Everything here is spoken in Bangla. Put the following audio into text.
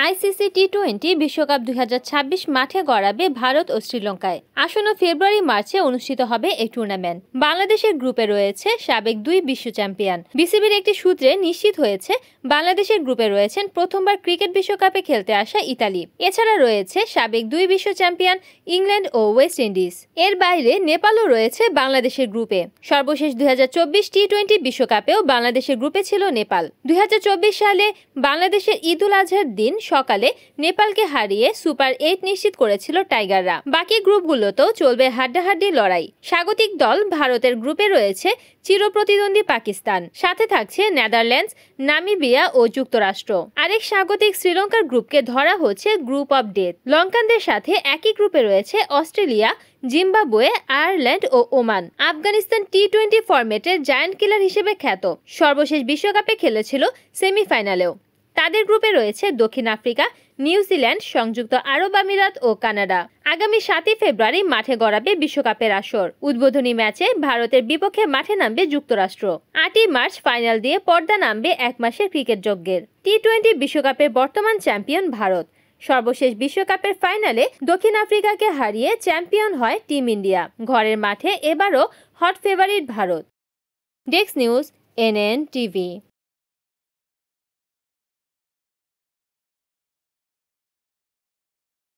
আইসিসি টি-20 বিশ্বকাপ 2026 মাঠে গড়াবে ভারত ও শ্রীলঙ্কায়। আসন্ন ফেব্রুয়ারি-মার্চে অনুষ্ঠিত হবে এই টুর্নামেন্ট। বাংলাদেশের গ্রুপে রয়েছে সাবেক 2 বিশ্ব চ্যাম্পিয়ন। বিসিবির একটি সূত্রে নিশ্চিত হয়েছে বাংলাদেশের গ্রুপে রয়েছেন প্রথমবার ক্রিকেট বিশ্বকাপে খেলতে আসা ইতালি। এছাড়া রয়েছে সাবেক 2 বিশ্ব চ্যাম্পিয়ন ইংল্যান্ড ও ওয়েস্ট ইন্ডিজ। এর বাইরে নেপালও রয়েছে বাংলাদেশের গ্রুপে। সর্বশেষ 2024 টি-20 বিশ্বকাপেও বাংলাদেশের গ্রুপে ছিল নেপাল। 2024 সালে বাংলাদেশের ঈদুল আজহার দিন সকালে নেপালকে হারিয়ে সুপার 8 নিশ্চিত করেছিল টাইগাররা। বাকি গ্রুপগুলোতেও চলবে হাড্ডাহাড্ডি লড়াই। স্বাগতিক দল ভারতের গ্রুপে রয়েছে চিরপ্রতিদ্বন্দ্বী পাকিস্তান, সাথে থাকছে নেদারল্যান্ডস, নামিবিয়া ও যুক্তরাষ্ট্র। আরেক স্বাগতিক শ্রীলঙ্কার গ্রুপকে ধরা হচ্ছে গ্রুপ অফ ডেথ। লঙ্কানদের সাথে একই গ্রুপে রয়েছে অস্ট্রেলিয়া, জিম্বাবুয়ে, আয়ারল্যান্ড ও ওমান। আফগানিস্তান টি-20 ফরম্যাটের জায়ান্ট কিলার হিসেবে খ্যাত, সর্বশেষ বিশ্বকাপে খেলেছিল সেমিফাইনালেও। তাদের গ্রুপে রয়েছে দক্ষিণ আফ্রিকা, নিউজিল্যান্ড, সংযুক্ত আরব আমিরাত ও কানাডা। আগামী 7 ফেব্রুয়ারি মাঠে গড়াবে বিশ্বকাপের আসর। উদ্বোধনী ম্যাচে ভারতের বিপক্ষে মাঠে নামবে যুক্তরাষ্ট্র। 8 মার্চ ফাইনাল দিয়ে পর্দা নামবে 1 মাসের ক্রিকেট যজ্ঞের। টি-20 বিশ্বকাপের বর্তমান চ্যাম্পিয়ন ভারত। সর্বশেষ বিশ্বকাপের ফাইনালে দক্ষিণ আফ্রিকাকে হারিয়ে চ্যাম্পিয়ন হয় টিম ইন্ডিয়া। ঘরের মাঠে এবারও hot favourite Bharat. Desk news, NN TV.